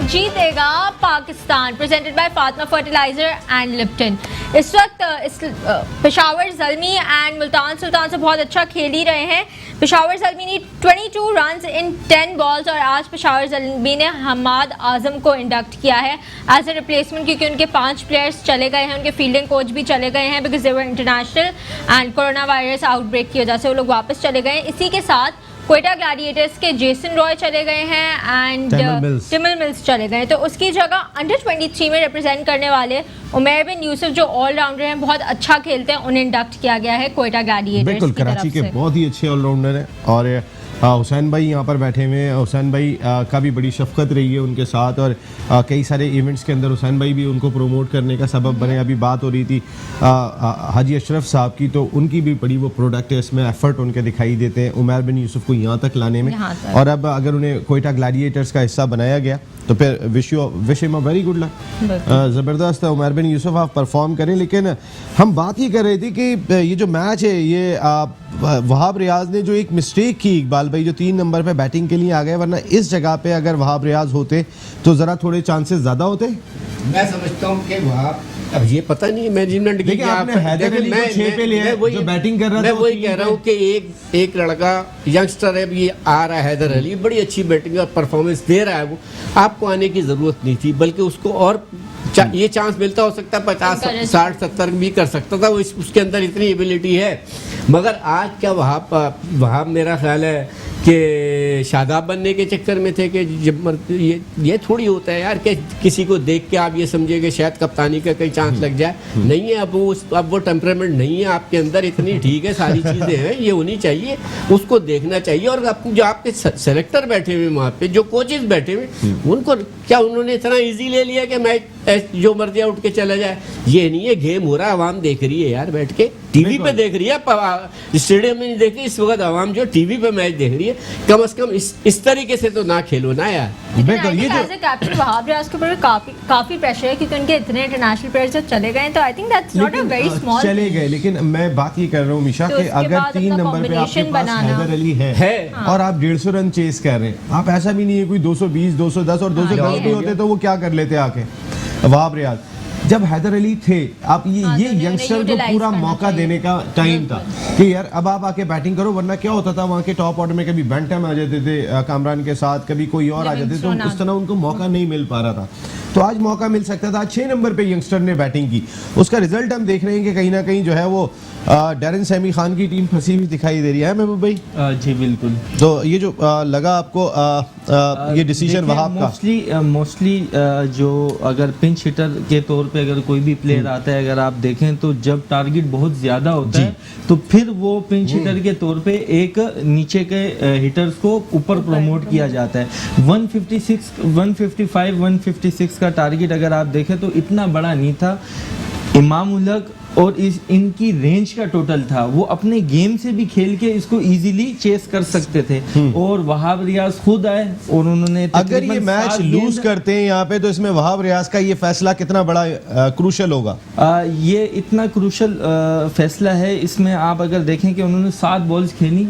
जीतेगा Pakistan, presented by Fatima fertiliser and Lipton. इस वक्त पेशावर ज़ल्मी एंड मुल्तान सुल्तान से बहुत अच्छा खेल ही रहे हैं। पेशावर ज़ल्मी ने 22 रन्स इन 10 बॉल्स और आज पेशावर ज़ल्मी ने हमाद आजम को इंडक्ट किया है एज ए रिप्लेसमेंट, क्योंकि उनके 5 प्लेयर्स चले गए हैं, उनके फील्डिंग कोच भी चले गए हैं because they were international and corona virus outbreak की वजह से वो लोग वापस चले गए हैं। इसी के साथ क्वेटा ग्लैडिएटर्स के जेसन रॉय चले गए हैं एंड टिमल मिल्स चले गए हैं। तो उसकी जगह अंडर 23 में रिप्रेजेंट करने वाले उमैर बिन यूसुफ जो ऑलराउंडर हैं, बहुत अच्छा खेलते हैं, उन्हें इंडक्ट किया गया है क्वेटा ग्लैडिएटर्स। बिल्कुल, कराची के बहुत ही अच्छे ऑलराउंडर हैं। और हुसैन भाई यहाँ पर बैठे हुए हैं। हुसैन भाई का भी बड़ी शफकत रही है उनके साथ, और कई सारे इवेंट्स के अंदर हुसैन भाई भी उनको प्रमोट करने का सबब बने। अभी बात हो रही थी हाजी अशरफ साहब की, तो उनकी भी बड़ी वो प्रोडक्ट है, इसमें एफर्ट उनके दिखाई देते हैं उमैर बिन यूसुफ को यहाँ तक लाने में। और अब अगर उन्हें क्वेटा ग्लैडिएटर्स का हिस्सा बनाया गया तो फिर wish him a very good luck. ज़बरदस्त है, उमैर बिन यूसुफ आप परफॉर्म करें। लेकिन हम बात ही कर रहे थे कि ये जो मैच है, ये वहाब रियाज ने जो एक मिस्टेक की, इकबाल भाई, जो 3 नंबर पे बैटिंग के लिए आ गए, वरना इस जगह पे अगर वहाब रियाज होते तो ज़रा थोड़े चांसेस ज़्यादा होते। मैं समझता हूँ कि वहाब अब ये पता नहीं मैनेजमेंट की देखिए, क्या आपने हैदर अली को 6 पे लिया है, जो बैटिंग कर रहा था मैं वो वही 3 कह रहा पे। हूँ कि एक लड़का यंगस्टर है, ये आ रहा है हैदर अली, बड़ी अच्छी बैटिंग और परफॉर्मेंस दे रहा है, वो आपको आने की ज़रूरत नहीं थी, बल्कि उसको और ये चांस मिलता हो सकता है 50 60 70 भी कर सकता था, वो उसके अंदर इतनी एबिलिटी है। मगर आज क्या वहाँ मेरा ख्याल है कि शादाब बनने के चक्कर में थे कि जब ये थोड़ी होता है यार कि किसी को देख के आप ये समझे कि शायद कप्तानी का कहीं चांस लग जाए, नहीं है। अब वो टेम्परामेंट नहीं है आपके अंदर, इतनी ठीक है, सारी चीज़ें हैं, ये होनी चाहिए, उसको देखना चाहिए। और जो आपके सेलेक्टर बैठे हुए वहाँ पे, जो कोचेस बैठे हुए, उनको क्या उन्होंने इतना ईजी ले लिया कि मैच जो मर्जी उठ के चला जाए? ये नहीं है, गेम हो रहा है, आवाम देख रही है यार, बैठ के टीवी पे देख रही है, स्टेडियम में नहीं देख रही इस वक्त आवाम, जो टीवी पे मैच देख रही है। कम से कम इस तरीके से तो ना खेलो ना यार। ये जो कैप्टन वहाब रियाज के ऊपर काफी प्रेशर है, क्योंकि उनके इतने इंटरनेशनल प्लेयर्स जो चले गए, तो I think that's not a very small, चले गए। लेकिन मैं बात ये कर रहा हूँ मिशा तो कि अगर 3 नंबर पे आपके पास हैदर अली है और आप 150 रन चेस कर रहे हैं, आप ऐसा भी नहीं है कोई 220 210 और 210 भी होते तो वो क्या कर लेते आके वहाब रियाज। जब हैदर अली थे, आप ये यंगस्टर को पूरा मौका देने का टाइम था कि यार अब आप आके बैटिंग करो, वरना क्या होता था वहाँ के टॉप ऑर्डर में कभी बैंटम आ जाते थे कामरान के साथ, कभी कोई और आ जाते, तो उस तरह उनको मौका नहीं मिल पा रहा था। तो आज मौका मिल सकता था। 6 नंबर पे यंगस्टर ने बैटिंग की, उसका रिजल्ट हम देख रहे हैं कि कहीं ना कहीं जो है वो डैरेन सैमी खान की टीम फंसी हुई दिखाई दे रही है महबूब भाई। जी बिल्कुल। तो ये जो लगा आपको ये डिसीजन वहाब का, मोस्टली जो अगर पिंच हिटर के तौर पे अगर कोई भी प्लेयर आता है, अगर आप देखें तो जब टारगेट बहुत ज़्यादा होता है तो फिर वो पिंच हिटर के तौर पे एक नीचे के हिटर्स को ऊपर प्रमोट किया जाता है। 156 155 156 का टारगेट अगर आप देखें तो इतना बड़ा नहीं था। इमाम उलग और इनकी रेंज का टोटल था, वो अपने गेम से भी खेल के इसको इजीली चेस कर सकते थे। और वहाब रियाज खुद आए और उन्होंने अगर ये मैच लूज करते हैं यहाँ पे, तो इसमें वहाब रियाज का ये फैसला कितना बड़ा क्रूशल होगा? ये इतना क्रूशल फैसला है। इसमें आप अगर देखें कि उन्होंने 7 बॉल्स खेली,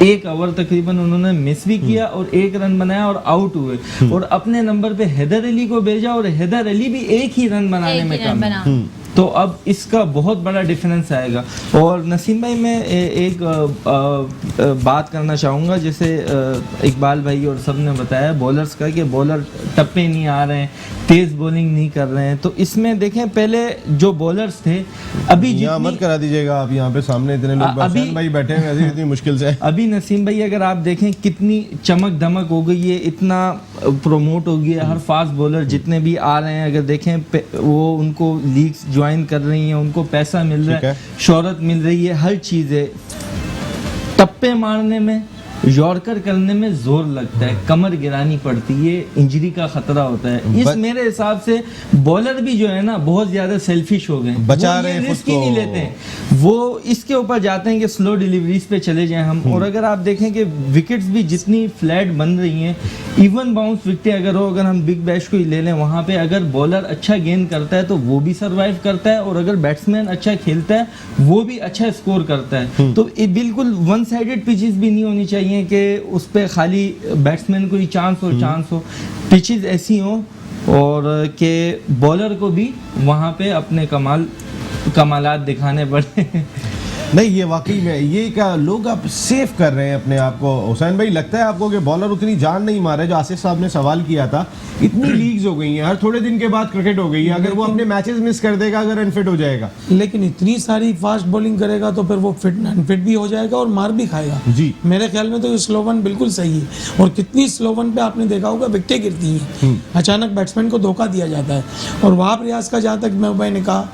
1 ओवर तकरीबन उन्होंने मिस भी किया और 1 रन बनाया और आउट हुए, और अपने नंबर पे हैदर अली को भेजा और हैदर अली भी 1 ही रन बनाने में कम। तो अब इसका बहुत बड़ा डिफरेंस आएगा। और नसीम भाई, मैं एक बात करना चाहूँगा, जैसे इकबाल भाई और सब ने बताया बॉलर्स का कि बॉलर टप्पे नहीं आ रहे हैं, तेज़ बॉलिंग नहीं कर रहे हैं। तो इसमें देखें, पहले जो बॉलर्स थे, अभी यहाँ मत करा दीजिएगा आप, यहाँ पे सामने इतने लोग अभी भाई बैठे हैं, ऐसे इतनी मुश्किल से। अभी नसीम भाई अगर आप देखें कितनी चमक धमक हो गई है, इतना प्रोमोट हो गया, हर फास्ट बॉलर जितने भी आ रहे हैं, अगर देखें वो उनको लीग्स ज्वाइन कर रही हैं, उनको पैसा मिल रहा है, शोहरत मिल रही है, हर चीज़ है। टप्पे मारने में, यॉर्कर करने में जोर लगता है, कमर गिरानी पड़ती है, इंजरी का खतरा होता है। इस मेरे हिसाब से बॉलर भी जो है ना बहुत ज्यादा सेल्फिश हो गए, बचा रहे हैं, रिस्क ही नहीं लेते हैं, वो इसके ऊपर जाते हैं कि स्लो डिलीवरीज पे चले जाएं हम। और अगर आप देखें कि विकेट्स भी जितनी फ्लैट बन रही हैं, इवन बाउंस विकेटें अगर हो, अगर हम बिग बैश को ही ले लें, वहाँ पे अगर बॉलर अच्छा गेंद करता है तो वो भी सर्वाइव करता है, और अगर बैट्समैन अच्छा खेलता है वो भी अच्छा स्कोर करता है। तो ये बिल्कुल वन साइडेड पिचेस भी नहीं होनी चाहिए कि उस पे खाली बैट्समैन को ही चांस हो। पिचेस ऐसी हो और के बॉलर को भी वहाँ पे अपने कमालात दिखाने पड़े। नहीं, ये वाकई में ये क्या लोग आप सेव कर रहे हैं अपने आप को। हुसैन भाई, लगता है आपको कि बॉलर उतनी जान नहीं मारे? जो आसिफ साहब ने सवाल किया था, इतनी लीग्स हो गई हैं, हर थोड़े दिन के बाद क्रिकेट हो गई है, अगर वो अपने मैचेस मिस कर देगा, अगर अनफिट हो जाएगा, लेकिन इतनी सारी फास्ट बॉलिंग करेगा तो फिर वो अनफिट भी हो जाएगा और मार भी खाएगा जी। मेरे ख्याल में तो ये स्लो वन बिल्कुल सही है। और कितनी स्लो वन पे आपने देखा होगा विकेटें गिरती हैं, अचानक बैट्समैन को धोखा दिया जाता है। और वहाब रियाज का जहाँ तक मैं भाई ने कहा,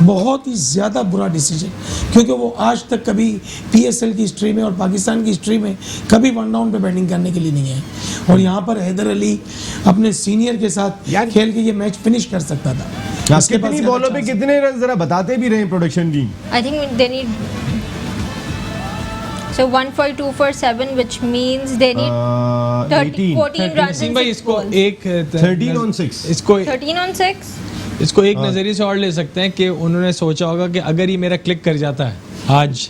बहुत ही ज़्यादा बुरा डिसीजन, क्योंकि वो आज तक कभी PSL की हिस्ट्री में और पाकिस्तान की हिस्ट्री में कभी 1 डाउन पे बैटिंग करने के लिए नहीं है। और यहाँ पर हैदर अली अपने सीनियर के साथ खेल के ये मैच फिनिश कर सकता था। कितनी बॉलों पे कितने रन जरा बताते भी रहे production team. I think they need so 1 for 2 for 7, which means they need 14 runs. Naseem भाई, इसको एक 13 on 6, इसको 13 on 6 इसको एक नज़रिए से और ले सकते हैं कि उन्होंने सोचा होगा कि अगर ये मेरा क्लिक कर जाता है आज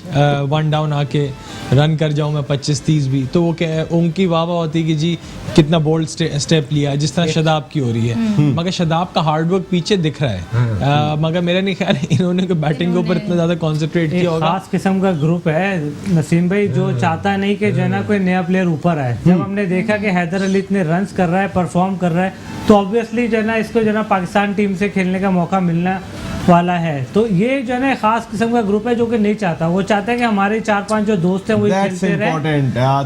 वन डाउन आके रन कर जाऊं मैं 25-30 भी, तो वो उनकी वाह होती कि जी कितना बोल्ड स्टेप लिया, जिस तरह शदाब की हो रही है। मगर शदाब का हार्डवर्क पीछे दिख रहा है, मगर मेरा नहीं ख्याल इन्होंने बैटिंग के ऊपर इतना ज़्यादा कॉन्सेंट्रेट किया होगा। खास किस्म का ग्रुप है नसीम भाई, जो चाहता नहीं कि जो है ना कोई नया प्लेयर ऊपर आए। जब हमने देखा कि हैदर अली इतने रन्स कर रहा है, परफॉर्म कर रहा है, तो ऑब्वियसली जो है ना इसको जो है ना पाकिस्तान टीम से खेलने का मौका मिलना वाला है। तो ये जो है ना खास किस्म का ग्रुप है जो कि नहीं चाहता, वो चाहता है कि हमारे 4-5 जो दोस्त हैं वही खेलते रहे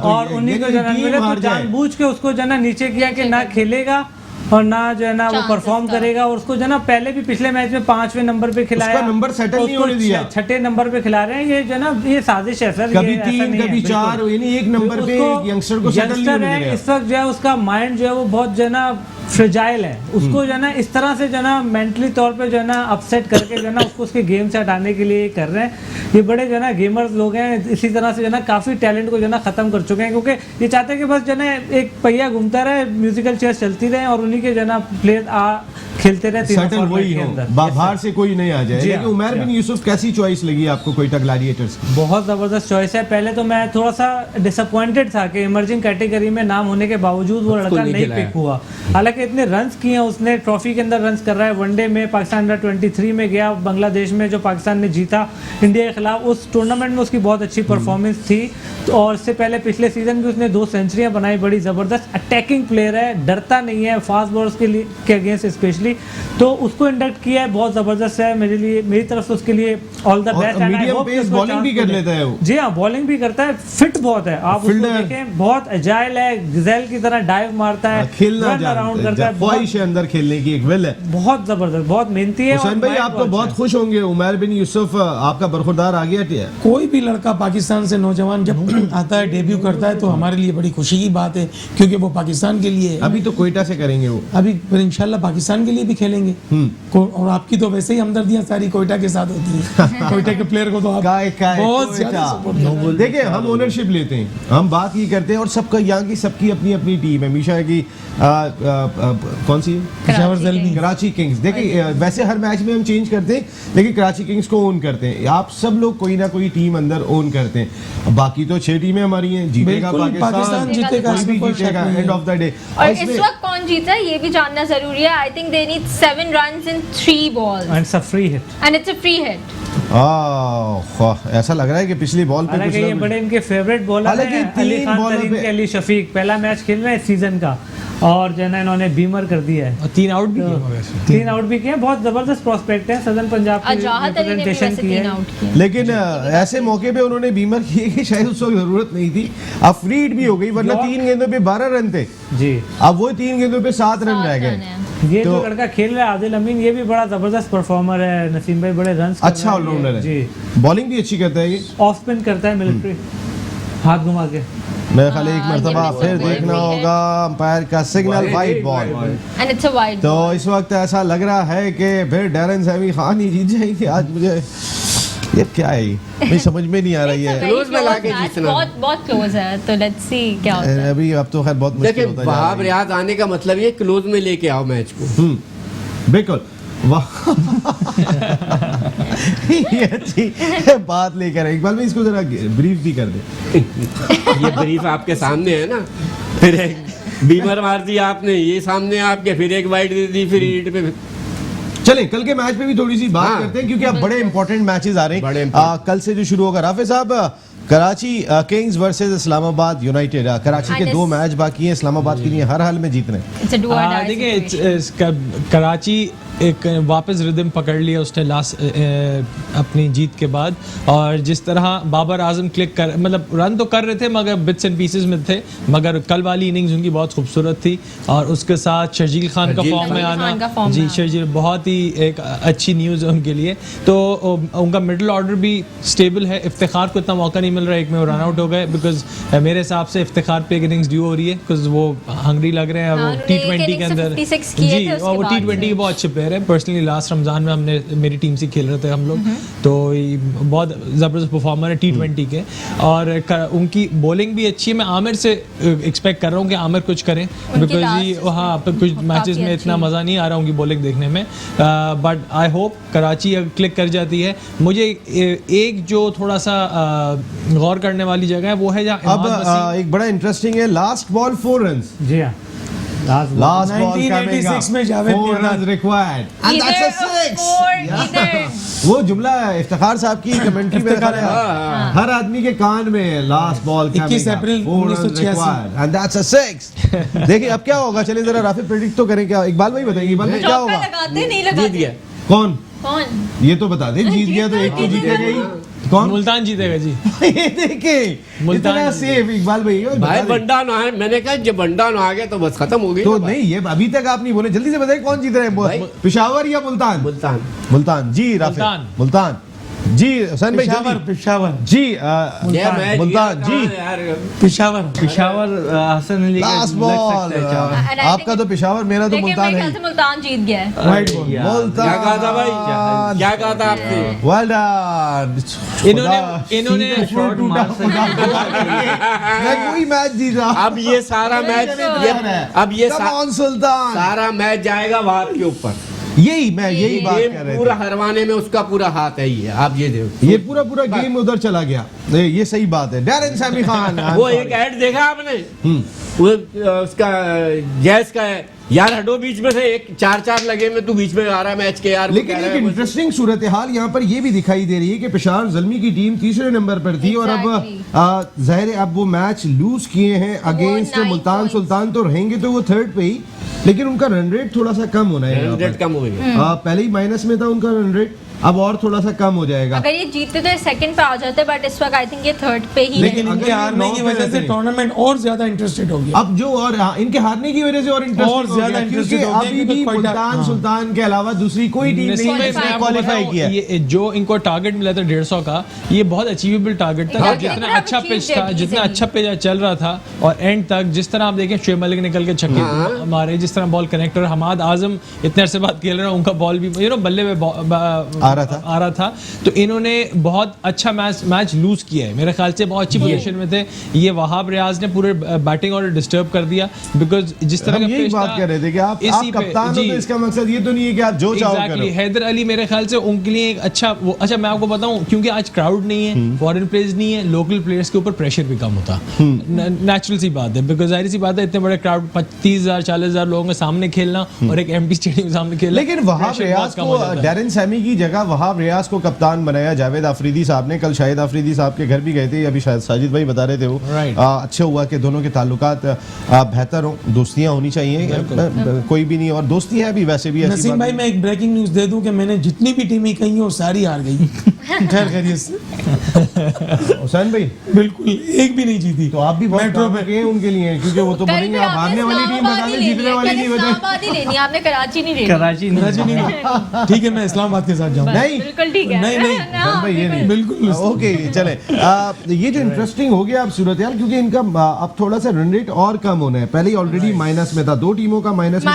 और उन्हीं को जो है ना जानबूझ के उसको जो है ना नीचे किया कि ना खेलेगा और ना जो है ना वो परफॉर्म करेगा, और उसको जो है ना पहले भी पिछले मैच में 5वें नंबर पे खिलाया, उसका नंबर सेटल नहीं होने दिया, 6ठे नंबर पे खिला रहे हैं। ये जो है ना ये साजिश है सर, कभी 3 कभी 4, यानी एक नंबर पे यंगस्टर को सेटल नहीं होने दिया। इस वक्त जो है उसका माइंड जो है वो बहुत जो है ना फ्रेजाइल है, उसको जो है ना इस तरह से जो है ना मेंटली तौर पे जो है ना अपसेट करके जो है ना उसको उसके गेम से हटाने के लिए कर रहे हैं। ये बड़े जो है ना गेमर्स लोग हैं, इसी तरह से जो है ना काफ़ी टैलेंट को जो है ना ख़त्म कर चुके हैं, क्योंकि ये चाहते हैं कि बस जो है ना एक पहिया घूमता रहे, म्यूजिकल चेयर्स चलती रहे और उन्हीं के जो है ना प्लेयर खेलते रहे सेटल वही हो, बाहर से कोई नहीं आ जाए। लेकिन उमर बिन यूसुफ कैसी चॉइस लगी आपको कोयटा ग्लैडिएटर्स की? बहुत ज़बरदस्त चॉइस है। पहले तो मैं थोड़ा सा डिसअपॉइंटेड था कि इमर्जिंग कैटेगरी में नाम होने के बावजूद वो लड़का नहीं पिक हुआ, हालांकि इतने रन्स किए उसने, ट्रॉफी के अंदर रन्स कर रहा है, वनडे में पाकिस्तान अंडर 23 में गया बांग्लादेश में जो पाकिस्तान ने जीता इंडिया के खिलाफ, उस टूर्नामेंट में उसकी बहुत अच्छी परफॉर्मेंस थी। और इससे पहले पिछले सीजन भी उसने 2 सेंचुरियां बनाई, बड़ी ज़बरदस्त अटैकिंग प्लेयर है, डरता नहीं है फास्ट बॉलर्स के अगेंस्ट स्पेशली, तो उसको इंडक्ट किया है, बहुत ज़बरदस्त है। मेरे लिए, मेरी तरफ से उसके लिए all the best. Medium pace bowling भी कर लेता है वो। जी हाँ, बॉलिंग भी करता है, फिट बहुत है, आप उसको देखें, बहुत एजाइल है, गज़ेल की तरह डाइव मारता है, खेलना अराउंड करता है, ख्वाहिश है अंदर खेलने की, एक विल है, बहुत जबरदस्त, बहुत मेहनती है। हुसैन भाई आप तो बहुत खुश होंगे, उमर बिन यूसुफ आपका बरखुरदार आ गया। कोई भी लड़का पाकिस्तान से नौजवान जब आता है, डेब्यू करता है, तो हमारे लिए बड़ी खुशी की बात है, क्योंकि वो पाकिस्तान के लिए। अभी तो कोयटा से करेंगे वो, अभी इंशाल्लाह पाकिस्तान के लिए भी खेलेंगे। और आपकी तो वैसे ही हमदर्दियां सारी कोयटा के साथ होती हैं। कोयटा के प्लेयर को तो आप बहुत ज्यादा सपोर्ट। देखिए हम ओनरशिप लेते हैं, हम बात ही करते हैं, और सबका यहाँ की सबकी अपनी अपनी टीम है। मीशा की कौन सी है? कराची किंग्स। देखिए वैसे हर मैच में हम चेंज करते हैं, लेकिन कराची किंग्स को ओन करते हैं। आप सब लोग कोई ना कोई टीम अंदर ओन करते हैं। बाकी तो 6 टीमें हमारी हैं, जीतेगा पाकिस्तान, जीतेगा, कोई भी जीतेगा एंड ऑफ द डे। और इस वक्त कौन जीता है ये भी जानना जरूरी है। I think they need 7 runs in 3 balls and it's a free hit and it's a free hit। ऐसा लग रहा है कि पिछली बॉल पे कुछ ये बड़े इनके फेवरेट बॉलर हैं, अली खान तरीन के अली शफीक, पहला मैच खेल रहे हैं सीजन का, और जो है ना इन्होंने बीमर कर दिया है, 3 आउट भी किए, 3 आउट भी किए, बहुत जबरदस्त प्रोस्पेक्ट है, सदर्न पंजाब की रिप्रेजेंटेशन की है। लेकिन ऐसे मौके पे उन्होंने बीमर किए कि शायद उस वक्त जरूरत नहीं थी, अब फ्रीड भी हो गई, वरना 3 गेंदों पे 12 रन थे जी, अब वो 3 गेंदों पे 7 रन रह गए। ये जो लड़का खेल रहा है आदिल अमीन, ये भी बड़ा जबरदस्त परफॉर्मर है नसीम भाई, बड़े रन, अच्छा ऑलराउंडर है जी, बॉलिंग भी अच्छी करता है, ये ऑफ स्पिन करता है, मिलिट्री हाथ घुमा के। मेरे ख्याल एक मरतबा फिर देखना होगा अंपायर का signal, wide ball, and it's a wide. तो इस वक्त ऐसा लग रहा है कि फिर डैरेन सैमी खान ही जीत जाएंगे आज। मुझे ये क्या है, मुझे समझ में नहीं आ रही है। क्लोज में लाके जीतना बहुत क्लोज है, तो लेट्स सी क्या होता है। अभी अब तो खैर बहुत मुश्किल होता है। वहाब रियाज आने का मतलब ये क्लोज में लेके आओ मैच को। बिल्कुल, वाह ये अच्छी बात लेकर इकबाल भाई, इसको जरा ब्रीफ भी कर दे। ये ब्रीफ आपके सामने है ना, फिर एक बीमर मार दिया आपने, ये सामने आपके, फिर एक वाइड दे दी, फिर ईट पे। चलें कल के मैच पे भी थोड़ी सी बात करते हैं, क्योंकि अब बड़े इंपॉर्टेंट मैचेस आ रहे हैं कल से जो शुरू होगा। राफे साहब, Karachi Kings versus Islamabad United, Karachi के 2 मैच बाकी हैं, इस्लामाबाद के लिए हर हाल में जीतने। देखिए कराची एक वापस रिदम पकड़ लिया उसने लास्ट अपनी जीत के बाद, और जिस तरह बाबर आजम क्लिक कर, मतलब रन तो कर रहे थे मगर बिट्स एंड पीसेस में थे, मगर कल वाली इनिंग्स उनकी बहुत खूबसूरत थी, और उसके साथ शर्जील खान का फॉर्म में आना, जी शर्जील बहुत ही एक अच्छी न्यूज़ है उनके लिए। तो उनका मिडिल ऑर्डर भी स्टेबल है। इफ्तिखार को इतना मौका नहीं मिल रहा है, एक में वो रन आउट हो गए, बिकॉज मेरे हिसाब से इफ्तिखार पे एक इनिंग्स ड्यू हो रही है, बिकॉज वो हंगरी लग रहे हैं, वो T20 के अंदर जी, और वो T20 के बहुत अच्छे प्लेयर प्लेयर है। पर्सनली लास्ट रमज़ान में हमने मेरी टीम से खेल रहे थे हम लोग, तो ये बहुत ज़बरदस्त परफॉर्मर है T20 के, और उनकी बॉलिंग भी अच्छी है। मैं आमिर से एक्सपेक्ट कर रहा हूँ कि आमिर कुछ करें, बिकॉज ही हाँ कुछ मैचेस में इतना मज़ा नहीं आ रहा उनकी बॉलिंग देखने में, बट आई होप कराची अब क्लिक कर जाती है। मुझे एक जो थोड़ा सा गौर करने वाली जगह है वो है जहाँ अब एक बड़ा इंटरेस्टिंग है, लास्ट बॉल 4 रन्स, जी हाँ, लास्ट बॉल 1986 में Javed 4 Mian runs required and that's a 6। वो जुमला इफ्तिखार साहब की कमेंट्री में रखा है हर आदमी के कान में, last ball 21 April 1986 and that's a 6। देखिए अब क्या होगा, चलिए जरा राफी प्रेडिक्ट तो करें, क्या इकबाल भाई बताइए, इकबाल भाई क्या होगा? लगाते नहीं जीत लगाते गया। कौन कौन ये तो बता दे, जीत गया तो एक तो जीतेगा ही, कौन? मुल्तान जीतेगा जी। ये देखे मुल्तान इतना सेफ इकबाल भाई भाई बंडा ना है, मैंने कहा जब बंडा ना आ गया तो बस खत्म हो गई तो ना बात। नहीं, ये अभी तक आप नहीं बोले, जल्दी से बताइए कौन जीत रहे हैं, पेशावर या मुल्तान? मुल्तान। मुल्तान जी, राफी मुल्तान जी, हुसैन भाई पेशावर जल्दी। पेशावर जी ये मैच मुल्तान जीता जी, कहाँ है यार? पेशावर पेशावर हसन अली का लास्ट लग बॉल सकता है चार। आपका तो पेशावर, मेरा तो लेकिन मुल्तान मेरे है। ख्याल से मुल्तान जीत गया है। वाइट बॉल यार। मुल्तान, क्या कहा था भाई, क्या कहा था आपने? Well done. इन्होंने शॉट मार मैं कोई मैच जीत रहा, अब ये सारा मैच अब ये कम ऑन सुल्तान, सारा मैच जाएगा वार के ऊपर। यही मैं यही बात गेम कर रहे पूरा थे, हरवाने में उसका पूरा हाथ है, ये आप ये देखो। ये पूरा पूरा गेम उधर चला गया, ये सही बात है। डैरेन सैमी खान वो एक ऐड देखा आपने, वो उसका जैस का है यार, हटो बीच में से, एक 4-4 लगे में तू बीच में आ रहा है मैच के यार। लेकिन एक इंटरेस्टिंग सूरत हाल यहाँ पर ये भी दिखाई दे रही है कि पेशावर ज़ल्मी की टीम तीसरे नंबर पर थी और अब ज़ाहिर है अब वो मैच लूज किए हैं अगेंस्ट मुल्तान सुल्तान, तो रहेंगे तो वो थर्ड पे ही, लेकिन उनका रन रेट थोड़ा सा कम होना है, रन रेट कम हो गया। पहले ही माइनस में था उनका रन रेट, अब और थोड़ा सा कम हो जाएगा। अगर ये जीतते तो सेकंड पे आ जाते, बट इस वक्त आई थिंक ये थर्ड पे ही है। लेकिन इनके हारने की वजह से टूर्नामेंट और ज्यादा इंटरेस्टेड हो गया। अब जो और इनके हारने की वजह से और ज्यादा इंटरेस्टेड हो गया, अभी भी मुल्तान सुल्तान के अलावा दूसरी कोई टीम नहीं है जिसने क्वालिफाई किया। ये जो इनको टारगेट मिला था 150 का, ये बहुत अचीवेबल टारगेट था। जितना अच्छा पिच था, जितना अच्छा पिच चल रहा था, और एंड तक जिस तरह आप देखें शुएब मलिक निकल के छक्के हमारे, जिस तरह बॉल कनेक्टर हमाद आजम इतने अरसे बाद खेल रहा है, उनका बॉल भी बल्ले में आ रहा था, तो इन्होंने बहुत अच्छा मैच लूज किया है। मेरे ख्याल से बहुत अच्छी पोजीशन में थे। ये वहाब रियाज ने पूरे बैटिंग ऑर्डर डिस्टर्ब कर दिया, बिकॉज जिस तरह का यही पेश बात था, कर रहे थे कि आप कप्तान हो, तो इसका मकसद ये तो नहीं है कि आप जो चाहो करो। हैदर अली मेरे ख्याल से उनके लिए एक अच्छा मैं आपको बताऊं, क्योंकि आज क्राउड नहीं है, फॉरेन प्लेयर्स नहीं है, लोकल प्लेयर्स के ऊपर प्रेशर भी कम होता, नेचुरल सी बात है, बिकॉज जाहिर सी बात है इतने बड़े क्राउड 30,000-40,000 लोगों के सामने खेलना और एक एम्प्टी स्टेडियम के सामने खेलना। लेकिन वहाब रियाज को, डैरेन सैमी की जगह वहाब रियाज को कप्तान बनाया जावेद अफरीदी साहब ने। कल शाहिद अफरीदी साहब के घर भी गए थे, अभी शायद साजिद भाई बता रहे थे वो, अच्छा हुआ कि दोनों के ताल्लुकात बेहतर हो, दोस्तियां होनी चाहिए, कोई भी नहीं, और दोस्ती है भी वैसे भी। नसीम भाई मैं एक ब्रेकिंग न्यूज दे दूं कि मैंने जितनी भी टीमें कही हैं वो सारी हार गई। खैर खैरियत से हुसैन भाई बिल्कुल एक भी नहीं जीती। तो आप भी मेट्रो पे गए उनके लिए, क्योंकि वो तो बोलेंगे आप हारने वाली टीम बता दें, जीतने वाली नहीं बताएं। इस्लामाबाद ही लेनी, आपने कराची नहीं लेनी। कराची नहीं, ठीक है मैं इस्लामाबाद के साथ जाऊंगा। नहीं बिल्कुल ठीक है। नहीं भाई ये नहीं, बिल्कुल ओके चले। ये जो इंटरेस्टिंग हो गया अब सूरत हाल, क्योंकि इनका अब थोड़ा सा रन रेट और कम होना है, पहले ही ऑलरेडी माइनस में था, दो टीमों का माइनस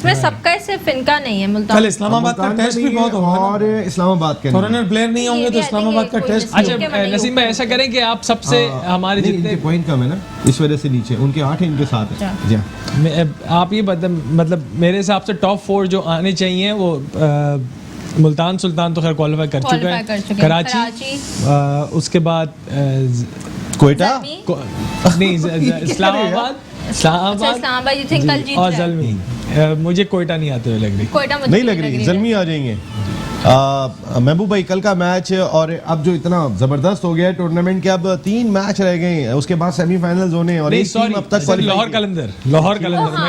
में सबका, सिर्फ इनका नहीं है। मुल्तान कल इस्लामाबाद का टेस्ट भी बहुत होगा और इस्लामाबाद के फॉरेनर प्लेयर नहीं होंगे तो इस्लामाबाद का टेस्ट। अच्छा नसीम भाई ऐसा करें कि आप सबसे हमारे जितने पॉइंट कम है ना, इस वजह से नीचे उनके 8 है, इनके 7 है। जी हाँ, आप ये मतलब मेरे हिसाब से टॉप 4 जो आने चाहिए वो मुल्तान सुल्तान तो खैर क्वालिफाई कर चुका है, कराची, उसके बाद कोयटा नहीं इस्लामाबाद और ज़ल्मी। मुझे कोयटा नहीं आते हुए लग रही, कोयटा नहीं लग रही, ज़ल्मी आ जाएंगे। महबूब भाई कल का मैच, और अब जो इतना जबरदस्त हो गया है टूर्नामेंट के, अब 3 मैच रह गए हैं, उसके बाद सेमीफाइनल्स होने हैं, और एक टीम अब तक लाहौर कलंदर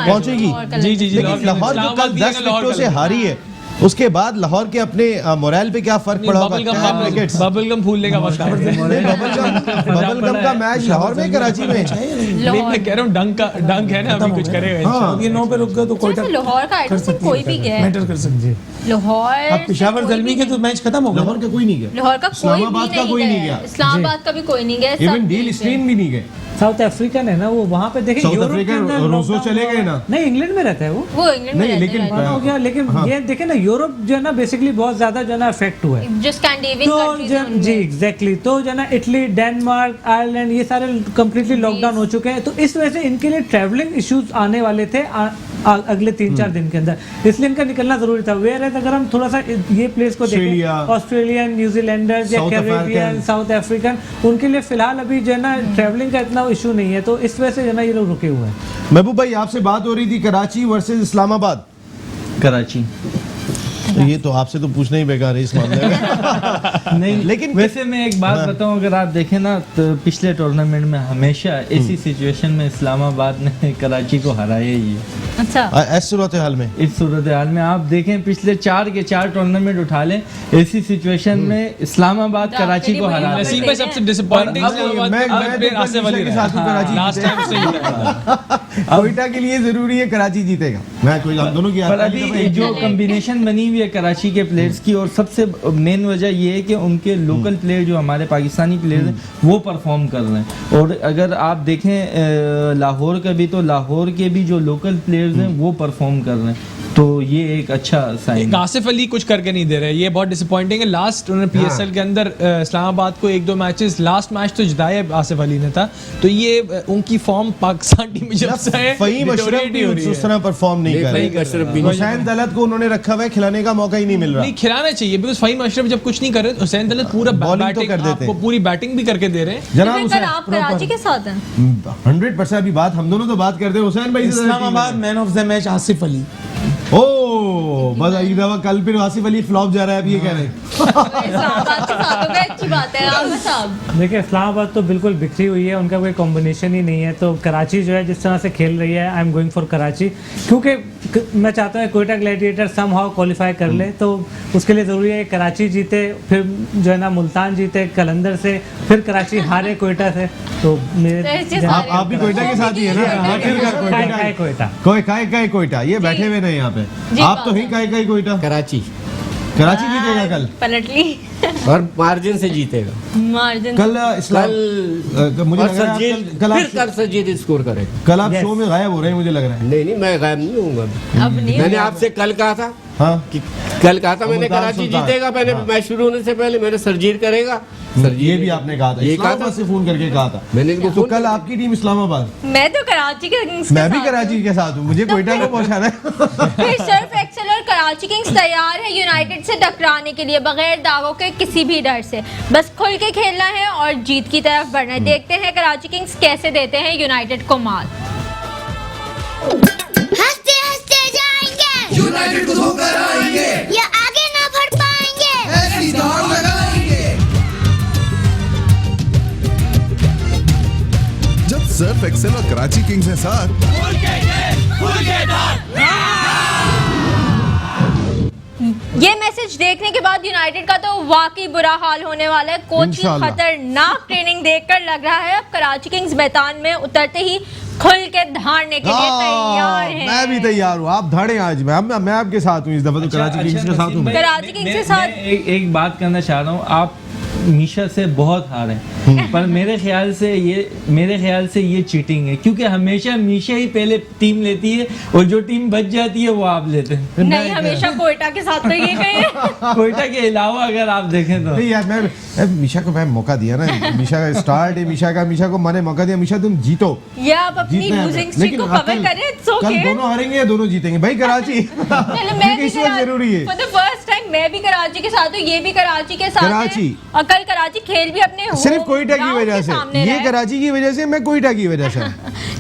पहुंचेगी। जी लाहौर जो कल 10 विकेटों से हारी है, उसके बाद लाहौर के अपने मोरल पे क्या फर्क पड़ा होगा? बबल गम फूलने का वक्त है। बबल गम का मैच लाहौर में, कराची में नहीं, मैं कह रहा हूँ डंक है ना, अभी कुछ करेगा। ये 9 पे रुक गए तो कोयटा लाहौर का कोई भी गया मैटर कर सकते हैं। लाहौर अब पेशावर ज़ल्मी के तो मैच खत्म हो गए। लाहौर का कोई नहीं गया, लाहौर का इस्लामाबाद का कोई नहीं गया, इस्लामाबाद का भी कोई नहीं गया, इवन डील स्ट्रीम भी नहीं गए। साउथ अफ्रीकन है ना वो, वहाँ पे देखें साउथ यूरोप के अफ्रीकन अंदर रूसो lockdown चले हुआ गए है। ना? नहीं, इंग्लैंड में रहता है वो इंग्लैंड में नहीं, रहते लेकिन- हैं। हो गया, लेकिन ये देखें ना यूरोप जो है ना बेसिकली बहुत ज्यादा जो है ना अफेक्ट हुआ है। जो स्कैंडिनेवियन तो कंट्रीज हैं जी उनमें। एग्जैक्टली, तो जो है ना इटली, डेनमार्क, आयरलैंड ये सारे कंप्लीटली लॉकडाउन हो चुके हैं, तो इस वजह से इनके लिए ट्रैवलिंग इश्यूज आने वाले थे अगले 3-4 दिन के अंदर, इसलिए इनका निकलना जरूरी था। वेयर एज अगर हम थोड़ा सा ये प्लेस को देखें, ऑस्ट्रेलिया, ऑस्ट्रेलियन, न्यूजीलैंडर्स या south Caribbean, African, south African, उनके लिए फिलहाल अभी जो है ना ट्रैवलिंग का इतना इशू नहीं है, तो इस वजह से जो है ना ये लोग रुके हुए हैं। महबूब भाई आपसे बात हो रही थी कराची वर्सेस इस्लामाबाद, कराची। तो ये तो आपसे तो पूछना ही बेकार है इस मामले में। नहीं, लेकिन वैसे मैं एक बात बताऊं, अगर आप देखें ना तो पिछले टूर्नामेंट में हमेशा ऐसी सिचुएशन में इस्लामाबाद ने कराची को हराया ही है। अच्छा, ऐसी सूरत हाल में इस सूरत हाल में आप देखें पिछले 4 के 4 टूर्नामेंट उठा लें, ऐसी सिचुएशन में इस्लामाबाद कराची को हरा रहा नसीब है। भाई सबसे डिसअपॉइंटिंग लास्ट टाइम से कोयटा के लिए जरूरी है कराची जीतेगा, मैं कोई हम दोनों की पर अभी जो कॉम्बिनेशन बनी हुई है कराची के प्लेयर्स की, और सबसे मेन वजह ये है कि उनके लोकल प्लेयर जो हमारे पाकिस्तानी प्लेयर हैं वो परफॉर्म कर रहे हैं। और अगर आप देखें लाहौर का भी, तो लाहौर के भी जो लोकल प्लेयर्स हैं वो परफॉर्म कर रहे हैं, तो ये एक अच्छा साइन। आसिफ अली कुछ करके नहीं दे रहे, ये बहुत डिसअपॉइंटिंग है। लास्ट उन्होंने पीएसएल के अंदर इस्लामाबाद को 1-2 मैचेस, लास्ट मैच तो जिताया आसिफ अली ने था, तो ये उनकी फॉर्म पाकिस्तान टीम में जब से है फहीम अशरफ भी उस तरह परफॉर्म नहीं कर फहीम अशरफ भी रहे, हुसैन दलत को उन्होंने रखा हुआ है, खिलाने का मौका ही नहीं मिल रहा। नहीं खिलाना चाहिए, बिकॉज फहीम अशरफ जब कुछ नहीं कर रहे, हुसैन दलत पूरा Bowling तो बैटिंग कर देते आपको हैं। पूरी बैटिंग भी करके दे रहे हैं। जनाब तो फिर आप कराची के साथ हैं? 100% अभी बात हम दोनों तो बात करते हैं हुसैन भाई से। Islamabad man of the match Asif Ali. ओ बस एक दफा कल फिर आसिफ अली फ्लॉप जा रहा है, अब ये कह रहे हैं। इस्लामाबाद के साथ हो गए, अच्छी बात है आमिर साहब। देखिए इस्लामाबाद तो बिल्कुल बिखरी हुई है, उनका कोई कॉम्बिनेशन ही नहीं है, तो कराची जो है जिस तरह से खेल रही है, I am going for Karachi, क्योंकि मैं चाहता हूँ Quetta Gladiator somehow qualify कर ले, तो उसके लिए ज़रूरी है कराची जीते, फिर जो है ना मुल्तान जीते कलंदर से, फिर कराची हारे कोयटा से, तो मेरे आप भी कोयटा के साथ ही है ना? काय कोयटा काय कोयटा, ये बैठे हुए नहीं यहाँ पे, जी, आप तो ही काय कोयटा। कराची कराची जीतेगा कल, पलट ली और मार्जिन से जीतेगा मार्जिन। कल इस्लाम मुझे और लग रहा है सरजीत आप कल फिर कर सरजीत स्कोर करेगा। कल आप शो में गायब हो रहे हैं, मुझे लग रहा है। नहीं मैं गायब नहीं होऊंगा। अब नहीं मैंने होगा। आपसे कल कहा था हाँ कि कल कहा था मैंने मुल्तान कराची सुल्तान। जीतेगा, मैंने हाँ। मैच शुरू होने से पहले मैंने सरजीत करेगा। ये भी आपने कहा था, ये कहा इस्लामाबाद था से फोन करके कहा था मैंने इनको तो फोन कल आपकी टीम इस्लामाबाद, मैं तो कराची के किंग्स के मैं भी साथ कराची के साथ हूँ, मुझे कोयटा को पहुँचाना है। फिर सर्फ एक्सेल और कराची किंग्स तैयार है यूनाइटेड से टकराने के लिए बगैर दागों के, किसी भी डर से, बस खुल के खेलना है और जीत की तरफ बढ़ना है। देखते हैं कराची किंग्स कैसे देते हैं यूनाइटेड को मात। हंसते हंसते जाएंगे, यूनाइटेड को धोकर आएंगे, या आगे ना बढ़ पाएंगे, ऐसी दौड़ लगाएंगे। जब सर्फ एक्सेल और कराची किंग्स हैं साथ, ये मैसेज देखने के बाद यूनाइटेड का तो वाकई बुरा हाल होने वाला है। कोच की इंशाल्लाह। खतरनाक ट्रेनिंग देखकर लग रहा है अब कराची किंग्स मैदान में उतरते ही खुल के धारने के लिए तैयार हैं। मैं भी तैयार हूँ, आप धाड़े आज मैं आपके साथ हूँ इस दफा, तो कराची किंग्स के साथ हूँ मैं। कराची किंग्स के साथ एक बात करना चाह रहा हूँ, आप मीशा से बहुत हारे पर मेरे ख्याल से ये चीटिंग है, क्योंकि हमेशा मीशा ही पहले टीम लेती है और जो टीम बच जाती है वो आप लेते हैं। नहीं, हमेशा कोयटा के साथ तो ये कहे। कोयटा के अलावा अगर आप देखें तो नहीं यार, मैं मीशा को मैं मौका दिया ना, मीशा का स्टार्ट है, मीशा को मैंने मौका दिया, मीशा तुम जीतो, ये आप अपनी जीतना है लूजिंग हमें। स्ट्रीक को लेकिन कवर कल- करें, इट्स ओके। कल दोनों हारेंगे या दोनों जीतेंगे भाई कराची। चलो मैं भी इस वक्त जरूरी है। फॉर द फर्स्ट टाइम मैं भी कराची के साथ हूँ, ये भी कराची के साथ कराची। है। और कल कराची खेल भी अपने सिर्फ home कोयटा की ground वजह के से, सामने ये रहा है। कराची की वजह से, मैं कोयटा की वजह से।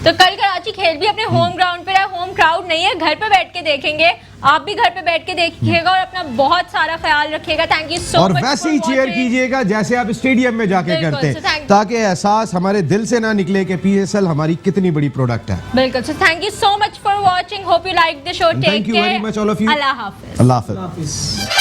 तो कल कराची खेल भी अपने होम ग्राउंड पे रहा, होम क्राउड नहीं है, घर पे बैठ के देखेंगे। आप भी घर पे बैठ के देखिएगा और अपना बहुत सारा ख्याल रखिएगा। Thank you so much. और वैसे ही चीयर कीजिएगा जैसे आप स्टेडियम में जाके बिल्कुल, करते so thank हैं, you. ताकि एहसास हमारे दिल से ना निकले कि पीएसएल हमारी कितनी बड़ी प्रोडक्ट है। बिल्कुल, so thank you so much for watching, hope you like the show, take thank you very much all of you. अल्लाह हाफिज। अल्लाह हाफिज।